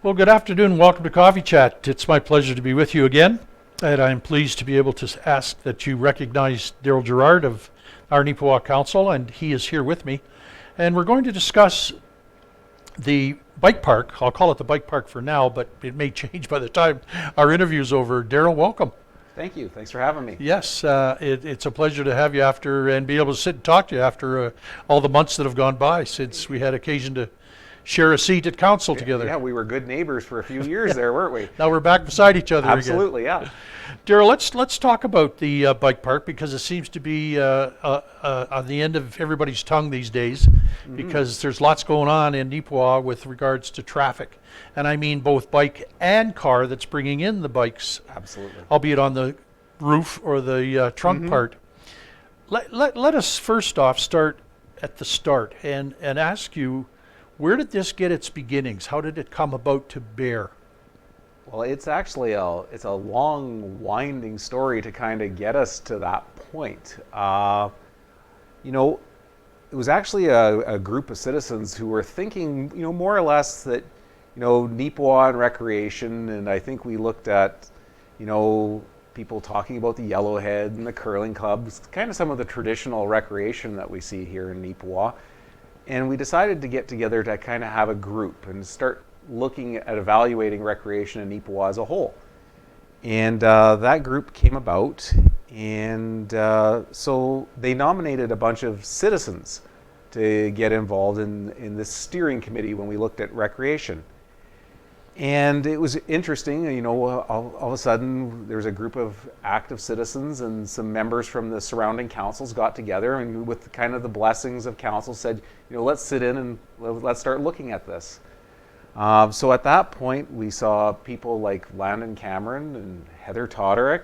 Well, good afternoon. Welcome to Coffee Chat. It's my pleasure to be with you again, and I'm pleased to be able to ask that you recognize Darryl Gerrard of our Neepawa Council, and he is here with me. And we're going to discuss the bike park. I'll call it the bike park for now, but it may change by the time our interview's over. Darryl, welcome. Thank you. Thanks for having me. Yes, it's a pleasure to have you after and be able to sit and talk to you after all the months that have gone by since we had occasion to share a seat at council together. Yeah, we were good neighbors for a few years there, weren't we? Now we're back beside each other Absolutely, again. yeah. Darryl, let's talk about the bike park because it seems to be on the end of everybody's tongue these days because there's lots going on in Neepawa with regards to traffic. And I mean both bike and car that's bringing in the bikes. Absolutely. Albeit on the roof or the trunk part. Let us first off start at the start and ask you, where did this get its beginnings? How did it come about to bear? Well, it's actually a long, winding story to kind of get us to that point. You know, it was actually a group of citizens who were thinking, you know, more or less that, you know, Neepawa and recreation, and I think we looked at, you know, people talking about the Yellowhead and the curling clubs, kind of some of the traditional recreation that we see here in Neepawa. And we decided to get together to kind of have a group and start looking at evaluating recreation in Neepawa as a whole. And that group came about, and so they nominated a bunch of citizens to get involved in this steering committee when we looked at recreation. And it was interesting, you know, all of a sudden there was a group of active citizens and some members from the surrounding councils got together and with kind of the blessings of council said, you know, let's sit in and let's start looking at this. So at that point we saw people like Landon Cameron and Heather Toderick.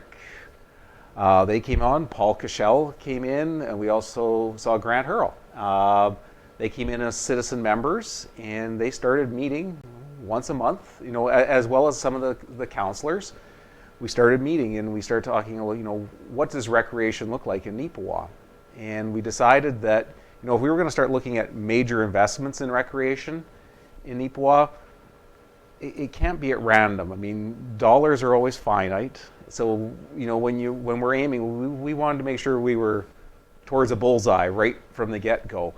They came on, Paul Cashel came in, and we also saw Grant Hurrell. They came in as citizen members and they started meeting once a month, you know, as well as some of the councilors. We started meeting and we started talking, you know, what does recreation look like in Neepawa? And we decided that, you know, if we were going to start looking at major investments in recreation in Neepawa, it can't be at random. I mean, dollars are always finite. So, you know, when we're aiming, we wanted to make sure we were towards a bullseye right from the get-go.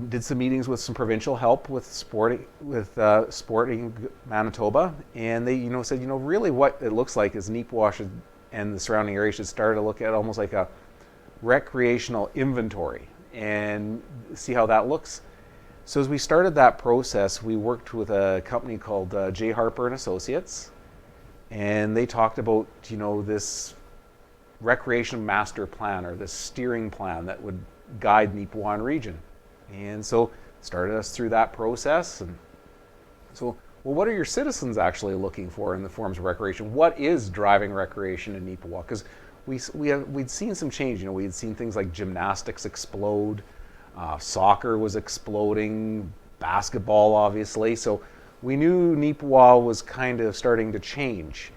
Did some meetings with some provincial help with Sporting Manitoba, and they, you know, said, you know, really what it looks like is Neepawa should, and the surrounding area should start to look at almost like a recreational inventory and see how that looks. So as we started that process, we worked with a company called J. Harper and Associates, and they talked about, you know, this recreation master plan or this steering plan that would guide Neepawa region. And so started us through that process. And so, well, what are your citizens actually looking for in the forms of recreation? What is driving recreation in Neepawa? Because we'd seen some change. You know, we had seen things like gymnastics explode, soccer was exploding, basketball obviously. So we knew Neepawa was kind of starting to change.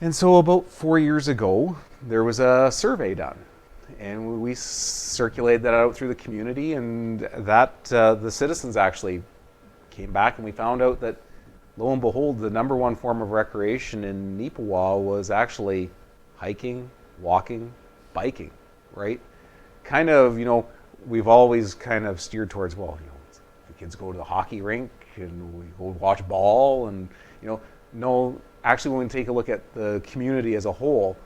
And so about 4 years ago, there was a survey done. And we circulated that out through the community, and that the citizens actually came back, and we found out that, lo and behold, the number one form of recreation in Neepawa was actually hiking, walking, biking, right? Kind of, you know, we've always kind of steered towards, well, you know, the kids go to the hockey rink and we go watch ball, and, you know, no, actually when we take a look at the community as a whole,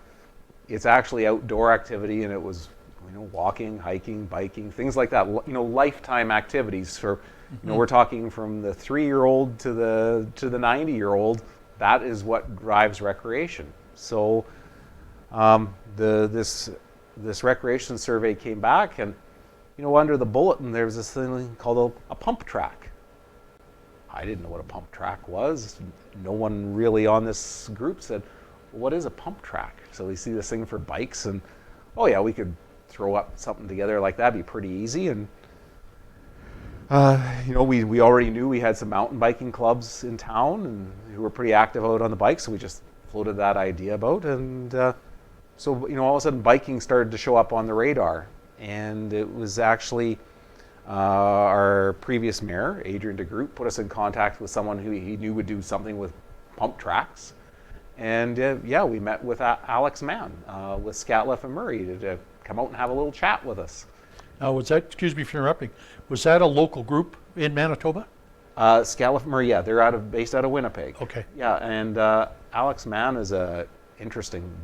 it's actually outdoor activity, and it was, you know, walking, hiking, biking, things like that. You know, lifetime activities for, you know, we're talking from the 3-year-old to the 90-year-old. That is what drives recreation. So, this recreation survey came back, and, you know, under the bulletin there was this thing called a pump track. I didn't know what a pump track was. No one really on this group said, what is a pump track? So we see this thing for bikes, and oh yeah, we could throw up something together like that, be pretty easy. And you know, we already knew we had some mountain biking clubs in town and who were pretty active out on the bike, so we just floated that idea about. And so, you know, all of a sudden biking started to show up on the radar, and it was actually our previous mayor, Adrian DeGroot, put us in contact with someone who he knew would do something with pump tracks. And yeah, we met with Alex Mann with Scatliff and Murray to come out and have a little chat with us. Now, was that, excuse me for interrupting, was that a local group in Manitoba? Scatliff and Murray, yeah, they're based out of Winnipeg. Okay. Yeah, and Alex Mann is a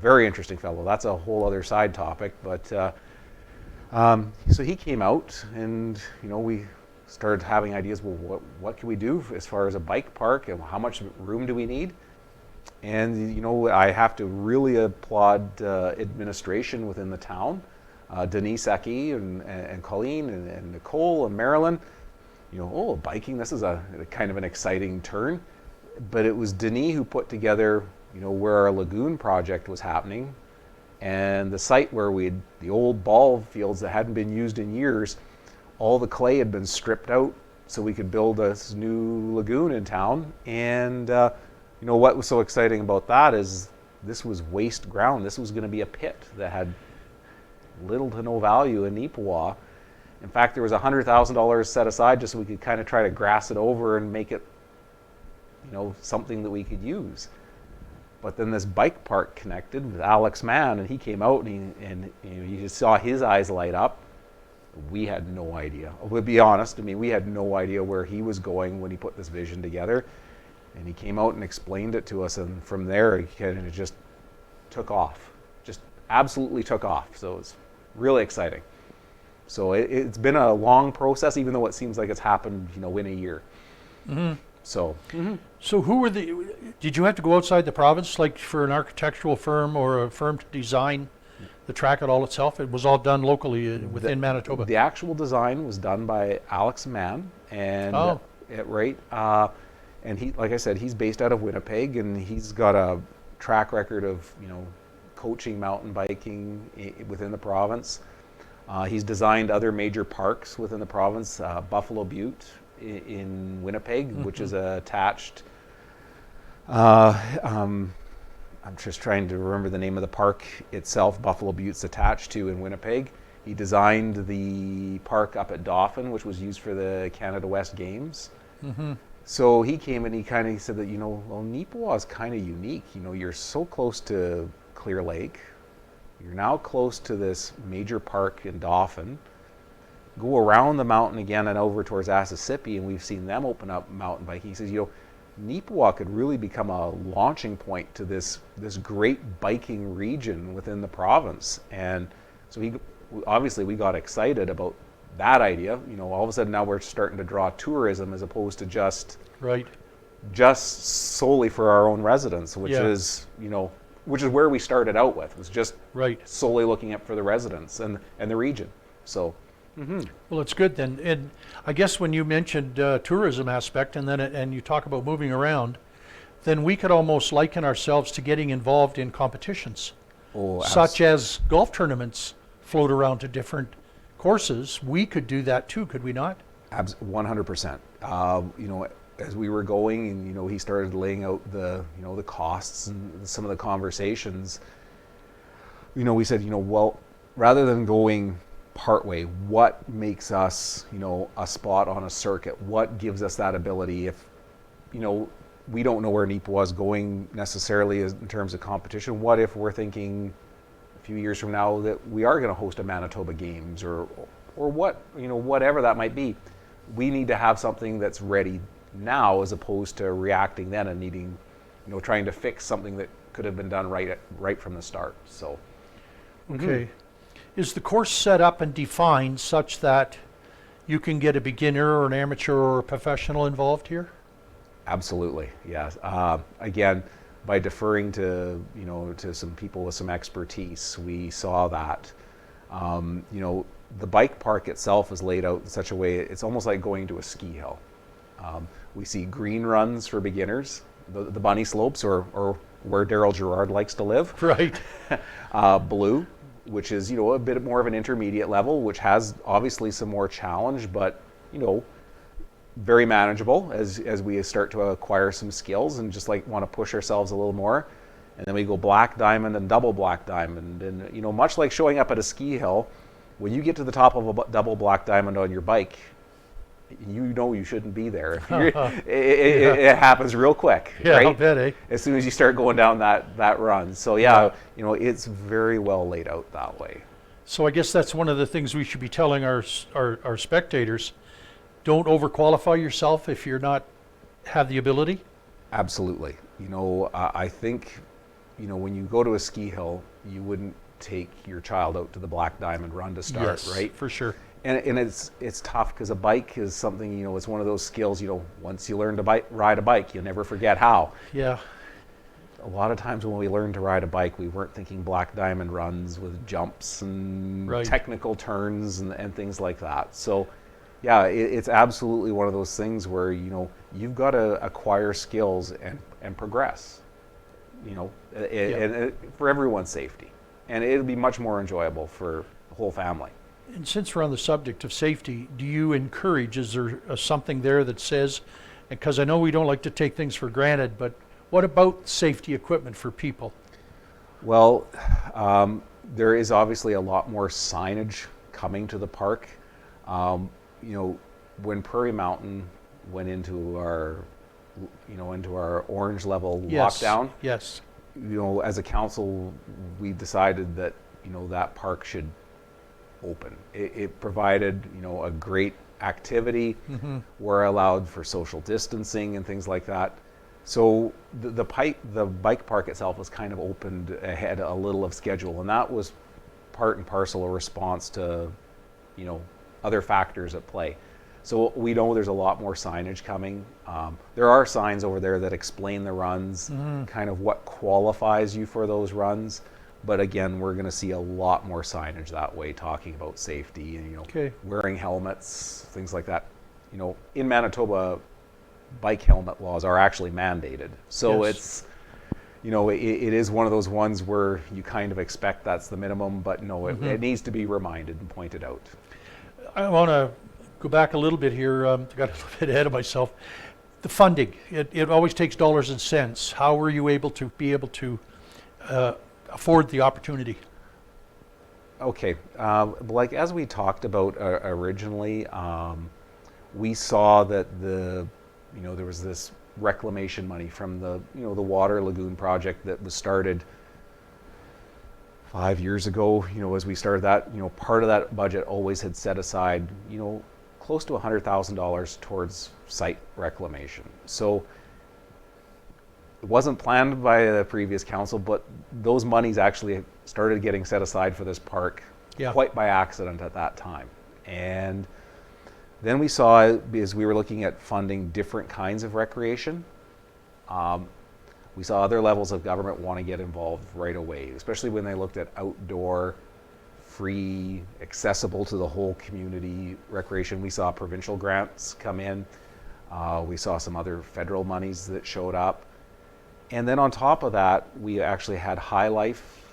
very interesting fellow. That's a whole other side topic, but so he came out, and we started having ideas. Well, what can we do as far as a bike park, and how much room do we need? And I have to really applaud administration within the town, Denise Ecke and Colleen and Nicole and Marilyn. Biking, this is a kind of an exciting turn. But it was Denis who put together, where our lagoon project was happening, and the site where the old ball fields that hadn't been used in years, all the clay had been stripped out so we could build this new lagoon in town. And what was so exciting about that is this was waste ground. This was going to be a pit that had little to no value in Neepawa. In fact, there was $100,000 set aside just so we could kind of try to grass it over and make it, something that we could use. But then this bike park connected with Alex Mann, and he came out and you just saw his eyes light up. We had no idea. We'll be honest. We had no idea where he was going when he put this vision together. And he came out and explained it to us, and from there it just took off. Just absolutely took off. So it was really exciting. So it's been a long process, even though it seems like it's happened, in a year. Mm-hmm. So who were did you have to go outside the province, like for an architectural firm or a firm to design the track at all itself? It was all done locally within Manitoba. The actual design was done by Alex Mann, and and he, like I said, he's based out of Winnipeg, and he's got a track record of, coaching mountain biking within the province. He's designed other major parks within the province, Buffalo Butte in Winnipeg, mm-hmm. which is attached. I'm just trying to remember the name of the park itself. Buffalo Butte's attached to in Winnipeg. He designed the park up at Dauphin, which was used for the Canada West Games. Mm-hmm. So he came and he kind of said that, Neepawa is kind of unique. You're so close to Clear Lake. You're now close to this major park in Dauphin. Go around the mountain again and over towards Assisipi, and we've seen them open up mountain biking. He says, Neepawa could really become a launching point to this great biking region within the province. And so we got excited about that idea. All of a sudden now we're starting to draw tourism as opposed to just solely for our own residents, which is where we started out with. It was just solely looking at for the residents and the region. So, well, it's good then. And I guess when you mentioned tourism aspect, and you talk about moving around, then we could almost liken ourselves to getting involved in competitions, such as golf tournaments float around to different courses. We could do that too, could we not? 100%. As we were going, and he started laying out the costs and some of the conversations. We said, well, rather than going partway, what makes us, a spot on a circuit? What gives us that ability? If we don't know where Neepawa is going necessarily in terms of competition, what if we're thinking a few years from now that we are going to host a Manitoba Games or what, whatever that might be? We need to have something that's ready now as opposed to reacting then and needing, trying to fix something that could have been done right from the start. So, okay. Is the course set up and defined such that you can get a beginner or an amateur or a professional involved here? Absolutely, yes. Again, by deferring to some people with some expertise, we saw that. The bike park itself is laid out in such a way it's almost like going to a ski hill. We see green runs for beginners, the bunny slopes, or where Darryl Gerrard likes to live. Right. Blue, which is a bit more of an intermediate level, which has obviously some more challenge, but very manageable as we start to acquire some skills and just want to push ourselves a little more. And then we go black diamond and double black diamond, and much like showing up at a ski hill, when you get to the top of a double black diamond on your bike, you know you shouldn't be there. It happens real quick, Yeah, right? I'll bet, eh? As soon as you start going down that run. So yeah, you know, it's very well laid out that way. So I guess that's one of the things we should be telling our spectators. Don't overqualify yourself if you're not have the ability. Absolutely. You know, I think, you know, when you go to a ski hill, you wouldn't take your child out to the Black Diamond Run to start, Yes, right? for sure. And it's tough because a bike is something, you know, it's one of those skills, you know, once you learn to ride a bike, you'll never forget how. Yeah. A lot of times when we learned to ride a bike, we weren't thinking Black Diamond runs with jumps and Right. technical turns and things like that. So yeah, it's absolutely one of those things where, you know, you've got to acquire skills and progress, you know, and for everyone's safety. And it'll be much more enjoyable for the whole family. And since we're on the subject of safety, do you encourage, is there something there that says, because I know we don't like to take things for granted, but what about safety equipment for people? Well, there is obviously a lot more signage coming to the park. You know, when Prairie Mountain went into our, you know, into our orange level lockdown, Yes. you know, as a council, we decided that, you know, that park should open. It provided, you know, a great activity. We're allowed for social distancing and things like that. So the bike park itself was kind of opened ahead a little of schedule, and that was part and parcel a response to, you know, other factors at play. So we know there's a lot more signage coming. There are signs over there that explain the runs, kind of what qualifies you for those runs. But again, we're going to see a lot more signage that way, talking about safety and, you know, wearing helmets, things like that. You know, in Manitoba, bike helmet laws are actually mandated. So it's, you know, it is one of those ones where you kind of expect that's the minimum, but no, it needs to be reminded and pointed out. I want to go back a little bit here. Got a little bit ahead of myself. The funding, it always takes dollars and cents. How were you able to afford the opportunity? Okay, like as we talked about originally, we saw that you know, there was this reclamation money from the, you know, the Water Lagoon project that was started 5 years ago. You know, as we started that, you know, part of that budget always had set aside, you know, close to $100,000 towards site reclamation. So it wasn't planned by the previous council, but those monies actually started getting set aside for this park quite by accident at that time. And then we saw, as we were looking at funding different kinds of recreation, we saw other levels of government want to get involved right away, especially when they looked at outdoor, free, accessible to the whole community recreation. We saw provincial grants come in. We saw some other federal monies that showed up. And then on top of that, we actually had High Life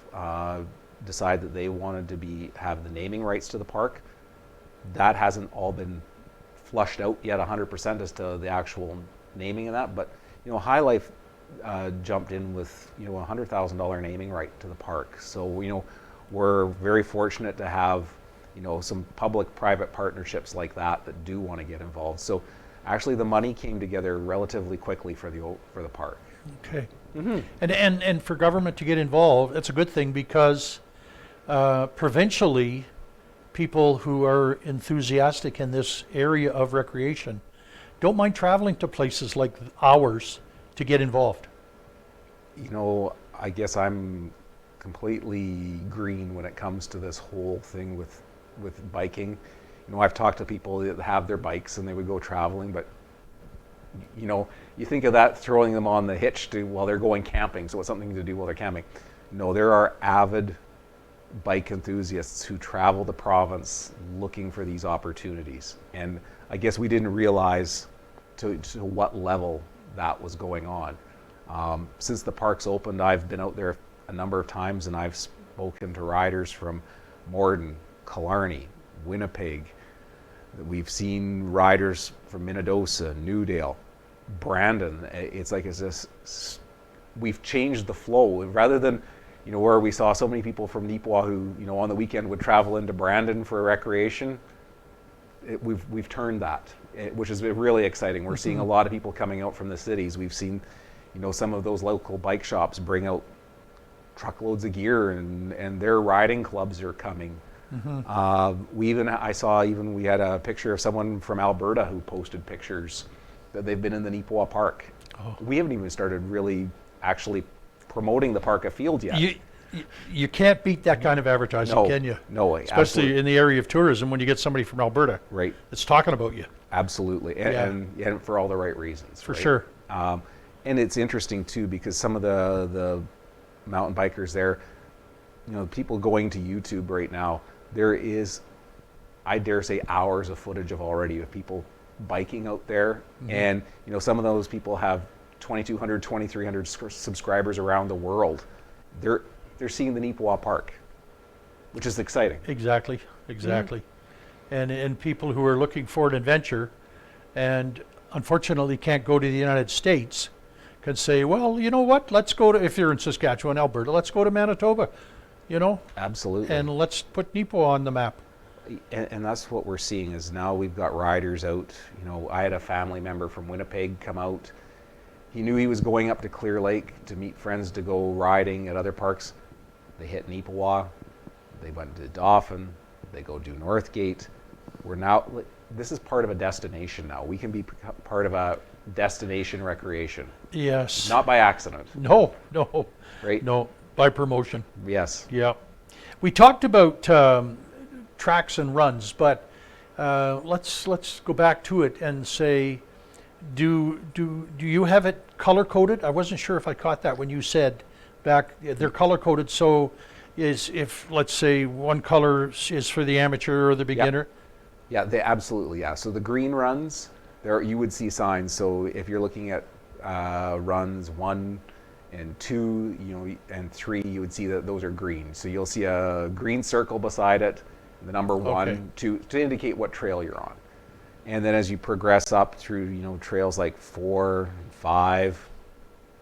decide that they wanted to have the naming rights to the park. That hasn't all been flushed out yet 100% as to the actual naming of that, but, you know, High Life jumped in with, you know, a $100,000 naming right to the park. So, you know, we're very fortunate to have, you know, some public-private partnerships like that do want to get involved. So actually the money came together relatively quickly for the park. Okay. And for government to get involved, it's a good thing, because provincially, people who are enthusiastic in this area of recreation don't mind traveling to places like ours to get involved. You know, I guess I'm completely green when it comes to this whole thing with biking. You know, I've talked to people that have their bikes and they would go traveling, but, you know, you think of that throwing them on the hitch while they're going camping, so it's something to do while they're camping. No, there are avid bike enthusiasts who travel the province looking for these opportunities. And I guess we didn't realize to what level that was going on. Since the park's opened, I've been out there a number of times and I've spoken to riders from Morden, Killarney, Winnipeg. We've seen riders from Minnedosa, Newdale, Brandon. It's like, we've changed the flow. Rather than, you know, where we saw so many people from Neepawa who, you know, on the weekend would travel into Brandon for recreation, we've turned that, which is really exciting. We're seeing a lot of people coming out from the cities. We've seen, some of those local bike shops bring out truckloads of gear, and their riding clubs are coming. We had a picture of someone from Alberta who posted pictures that they've been in the Neepawa Park. Oh. We haven't even started really actually promoting the park of field yet. You can't beat that kind of advertising, No, can you? no way. Especially Absolutely. in the area of tourism when you get somebody from Alberta Right. that's talking about you. Absolutely, and for all the right reasons. For right? sure. And it's interesting too, because some of the mountain bikers there, people going to YouTube right now, there is, I dare say, hours of footage of people biking out there. And some of those people have 2,200, 2,300 subscribers around the world. They're seeing the Neepawa Park, which is exciting. Exactly. And people who are looking for an adventure and unfortunately can't go to the United States can say, well, you know what, let's go to, if you're in Saskatchewan, Alberta, let's go to Manitoba, Absolutely. and let's put Neepawa on the map. And that's what we're seeing is now we've got riders out. I had a family member from Winnipeg come out. He knew he was going up to Clear Lake to meet friends to go riding at other parks. They hit Neepawa. They went to Dauphin. They go do Northgate. This is part of a destination now. We can be part of a destination recreation. Yes. Not by accident. No. Right? No, by promotion. Yes. Yeah. We talked about tracks and runs, but let's go back to it and say, do you have it color coded? I wasn't sure if I caught that when you said back they're color coded. So if let's say one color is for the amateur or the beginner. Yeah, they absolutely, yeah. So the green runs, there you would see signs. So if you're looking at runs 1 and 2, and 3, you would see that those are green. So you'll see a green circle beside it, the number 1, Okay. 2, to indicate what trail you're on. And then as you progress up through, trails like 4, 5,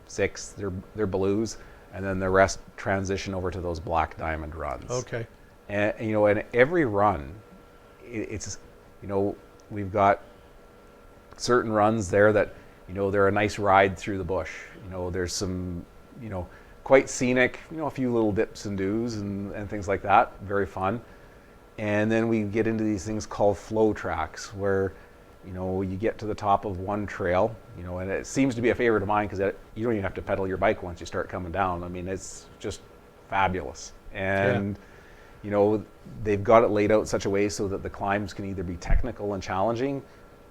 6, they're blues, and then the rest transition over to those black diamond runs. Okay. And in every run, it's we've got certain runs there that they're a nice ride through the bush. There's some quite scenic, a few little dips and doos and things like that, very fun. And then we get into these things called flow tracks where you get to the top of one trail, and it seems to be a favorite of mine because you don't even have to pedal your bike once you start coming down. I mean, it's just fabulous. And they've got it laid out in such a way so that the climbs can either be technical and challenging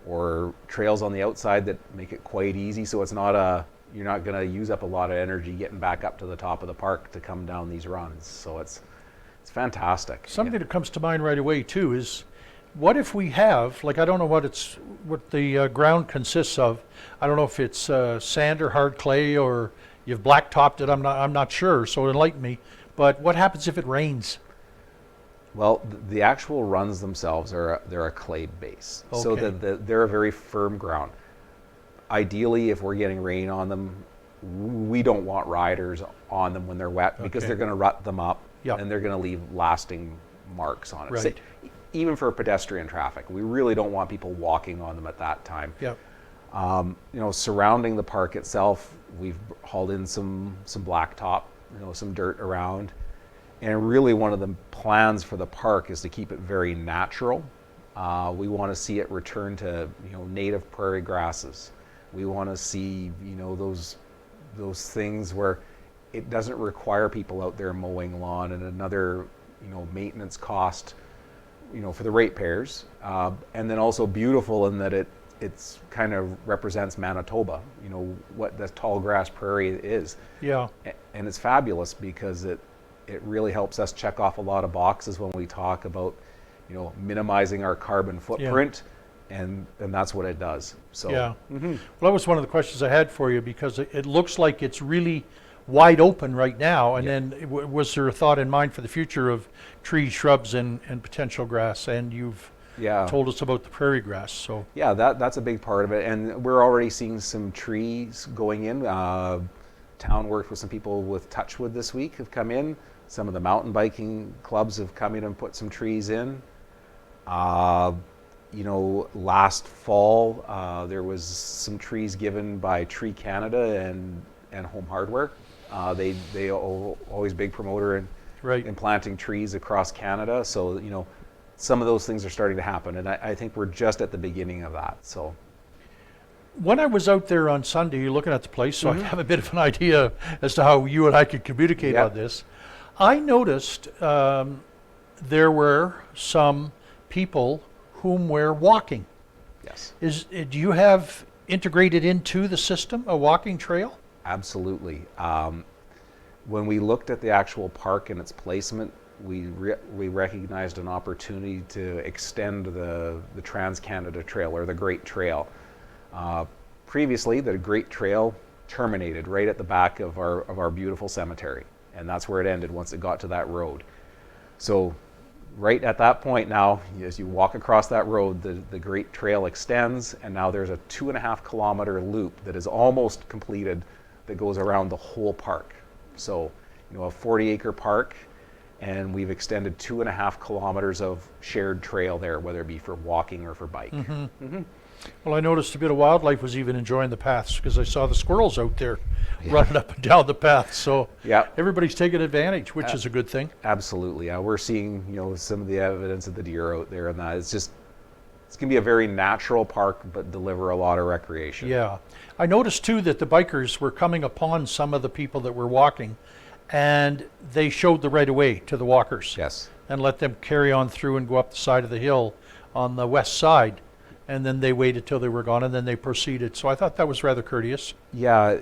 or trails on the outside that make it quite easy. So it's not you're not going to use up a lot of energy getting back up to the top of the park to come down these runs. So it's fantastic. Something that comes to mind right away too is, what if we have, like, I don't know what the ground consists of. I don't know if it's sand or hard clay or you've blacktopped it. I'm not sure. So enlighten me. But what happens if it rains? Well, the actual runs themselves they're a clay base, so Okay. that they're a very firm ground. Ideally, if we're getting rain on them, we don't want riders on them when they're wet because Okay. they're going to rut them up Yep. and they're going to leave lasting marks on it. Right. Even for pedestrian traffic, we really don't want people walking on them at that time. Yeah. Surrounding the park itself, we've hauled in some blacktop, some dirt around. And really one of the plans for the park is to keep it very natural. We want to see it return to, native prairie grasses. We want to see, those things where it doesn't require people out there mowing lawn and another, maintenance cost, for the ratepayers. And then also beautiful in that it's kind of represents Manitoba, what the tall grass prairie is. Yeah. And it's fabulous because it really helps us check off a lot of boxes when we talk about, minimizing our carbon footprint, and that's what it does. So Yeah. Well, that was one of the questions I had for you because it looks like it's really wide open right now. And then was there a thought in mind for the future of trees, shrubs, and potential grass? And you've told us about the prairie grass. So yeah, that's a big part of it. And we're already seeing some trees going in. Town worked with some people with Touchwood this week have come in. Some of the mountain biking clubs have come in and put some trees in. last fall there was some trees given by Tree Canada and Home Hardware. They always big promoter in planting trees across Canada. So some of those things are starting to happen, and I think we're just at the beginning of that. So when I was out there on Sunday looking at the place, so I have a bit of an idea as to how you and I could communicate on this, I noticed there were some people whom were walking. Yes. Do you have integrated into the system a walking trail? Absolutely. When we looked at the actual park and its placement, we recognized an opportunity to extend the Trans-Canada Trail, or the Great Trail. Previously, the Great Trail terminated right at the back of our beautiful cemetery, and that's where it ended once it got to that road. So right at that point now, as you walk across that road, the Great Trail extends, and now there's a 2.5 kilometer loop that is almost completed that goes around the whole park. So, a 40-acre park, and we've extended 2.5 kilometers of shared trail there, whether it be for walking or for bike. Well, I noticed a bit of wildlife was even enjoying the paths, because I saw the squirrels out there running up and down the path. So everybody's taking advantage, which is a good thing. Absolutely. We're seeing, some of the evidence of the deer out there, and that it's going to be a very natural park, but deliver a lot of recreation. Yeah. I noticed too that the bikers were coming upon some of the people that were walking, and they showed the right of way to the walkers. Yes. And let them carry on through and go up the side of the hill on the west side. And then they waited till they were gone, and then they proceeded. So I thought that was rather courteous. Yeah,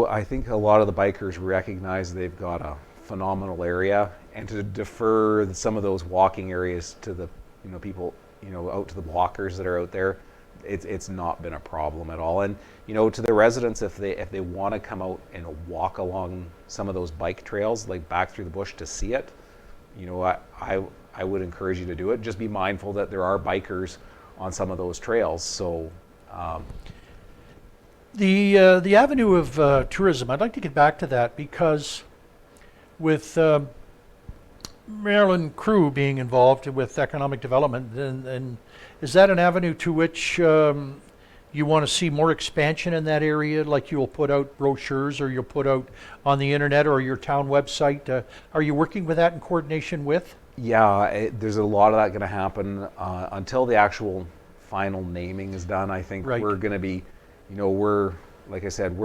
I think a lot of the bikers recognize they've got a phenomenal area, and to defer some of those walking areas to the people out to the walkers that are out there, it's not been a problem at all. And to the residents, if they want to come out and walk along some of those bike trails, like back through the bush to see it, I would encourage you to do it. Just be mindful that there are bikers on some of those trails. So the avenue of tourism, I'd like to get back to that, because with Marilyn Crew being involved with economic development, and is that an avenue to which you want to see more expansion in that area? Like you'll put out brochures, or you'll put out on the internet or your town website. Are you working with that in coordination with? Yeah, there's a lot of that going to happen until the actual final naming is done. I think we're going to be, like I said,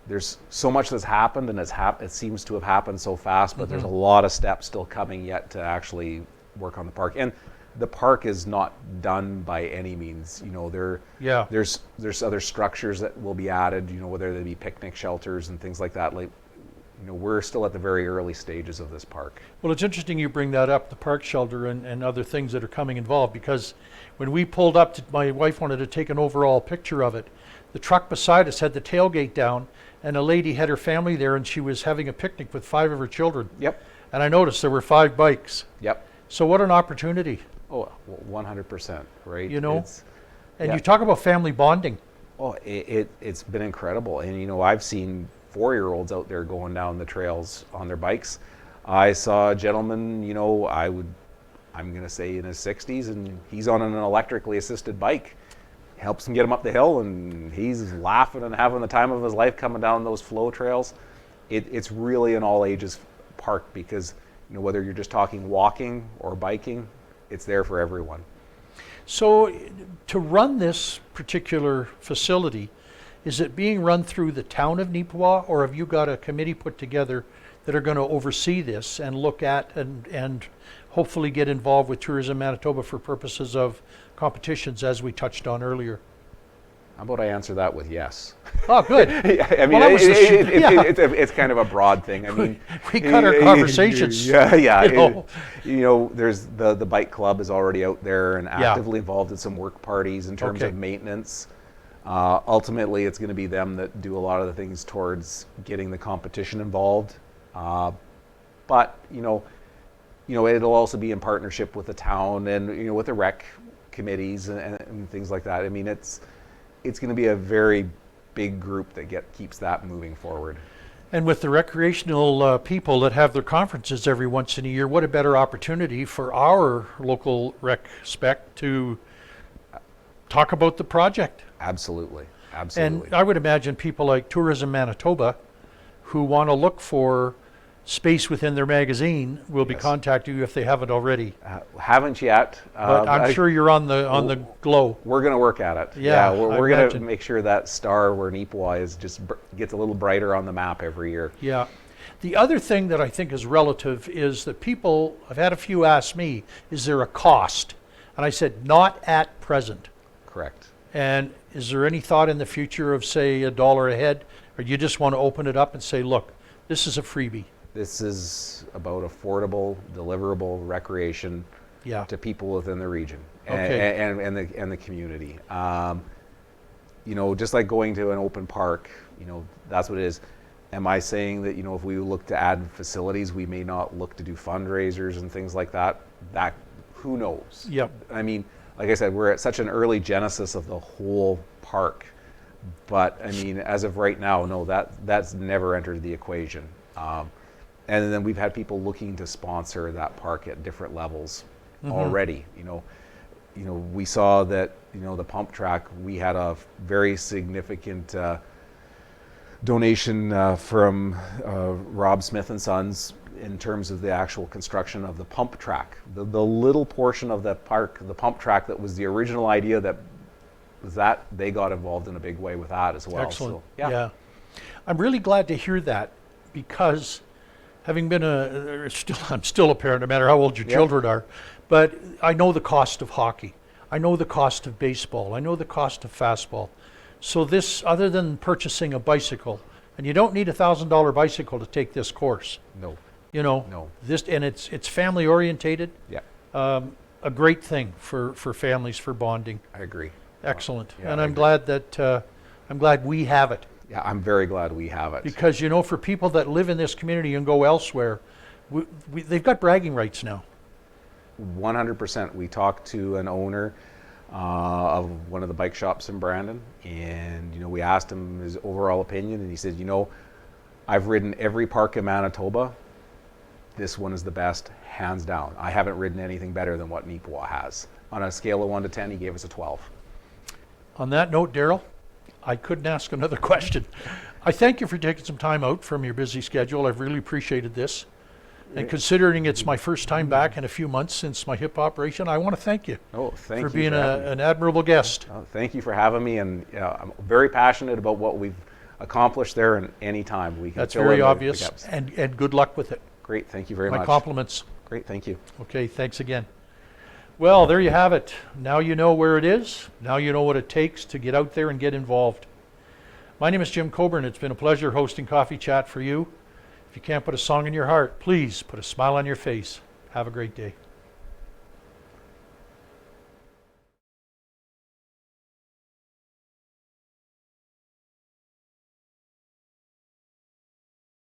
there's so much that's happened, and it seems to have happened so fast, but there's a lot of steps still coming yet to actually work on the park. And the park is not done by any means. There's other structures that will be added, whether they be picnic shelters and things like that. We're still at the very early stages of this park. Well, it's interesting you bring that up, the park shelter and other things that are coming involved, because when we pulled up, my wife wanted to take an overall picture of it. The truck beside us had the tailgate down, and a lady had her family there, and she was having a picnic with 5 of her children. Yep. And I noticed there were 5 bikes. Yep. So what an opportunity. Oh, 100%, right? And you talk about family bonding. Oh, it's been incredible. And, I've seen 4-year-olds out there going down the trails on their bikes. I saw a gentleman, I'm going to say in his 60s, and he's on an electrically assisted bike. Helps him get him up the hill, and he's laughing and having the time of his life coming down those flow trails. It's really an all ages park, because whether you're just talking walking or biking, it's there for everyone. So to run this particular facility, is it being run through the town of Neepawa, or have you got a committee put together that are going to oversee this and look at and hopefully get involved with Tourism Manitoba for purposes of competitions, as we touched on earlier? How about I answer that with yes? Oh, good. I mean, well, it's kind of a broad thing. I mean, we cut our conversations. Yeah. There's the bike club is already out there and actively involved in some work parties in terms of maintenance. Ultimately, it's going to be them that do a lot of the things towards getting the competition involved. But it'll also be in partnership with the town and with the rec committees and things like that. I mean, it's going to be a very big group that keeps that moving forward. And with the recreational people that have their conferences every once in a year, what a better opportunity for our local rec spec to talk about the project. Absolutely. Absolutely. And I would imagine people like Tourism Manitoba who want to look for space within their magazine will be Yes. contacting you if they haven't already. Haven't yet. But I'm sure you're on the glow. We're going to work at it. Yeah, we're I going to imagine. make sure that star where Neepawa is just gets a little brighter on the map every year. Yeah. The other thing that I think is relative is that people, I've had a few ask me, is there a cost? And I said, not at present. Correct. And is there any thought in the future of, say, $1 a head? Or do you just want to open it up and say, look, this is a freebie? This is about affordable, deliverable recreation Yeah. to people within the region Okay. and the community. You know, just like going to an open park, you know, that's what it is. Am I saying that, you know, if we look to add facilities, we may not look to do fundraisers and things like that? That, who knows? Yep. I mean, like I said, we're at such an early genesis of the whole park. But I mean, as of right now, no, that's never entered the equation. And then we've had people looking to sponsor that park at different levels already. You know, we saw that, you know, the pump track, we had a very significant donation from Rob Smith and Sons in terms of the actual construction of the pump track. The little portion of that park, the pump track that was the original idea that they got involved in a big way with that as well. Excellent. So, yeah. I'm really glad to hear that because having been I'm still a parent, no matter how old your children are, but I know the cost of hockey. I know the cost of baseball. I know the cost of fastball. So this, other than purchasing a bicycle, and you don't need $1,000 bicycle to take this course. No. You know, No. this, and it's family orientated. Yeah. A great thing for families, for bonding. I agree. Excellent. Yeah, And I I'm agree. glad that I'm glad we have it. Yeah, I'm very glad we have it. Because, you know, for people that live in this community and go elsewhere, they've got bragging rights now. 100%. We talked to an owner of one of the bike shops in Brandon, and you know, we asked him his overall opinion, and he said, you know, I've ridden every park in Manitoba. This one is the best, hands down. I haven't ridden anything better than what Neepawa has. On a scale of 1 to 10, he gave us a 12. On that note, Darryl, I couldn't ask another question. I thank you for taking some time out from your busy schedule. I've really appreciated this. And considering it's my first time back in a few months since my hip operation, I want to thank you Oh, thank for you being for having me. an admirable guest. Thank you for having me, and I'm very passionate about what we've accomplished there. And any time we can. That's fill in very the obvious. gaps. And good luck with it. Great, thank you very My much. compliments. Great, thank you. Okay, thanks again. Well, there you have it. Now you know where it is. Now you know what it takes to get out there and get involved. My name is Jim Cockburn. It's been a pleasure hosting Coffee Chat for you. If you can't put a song in your heart, please put a smile on your face. Have a great day.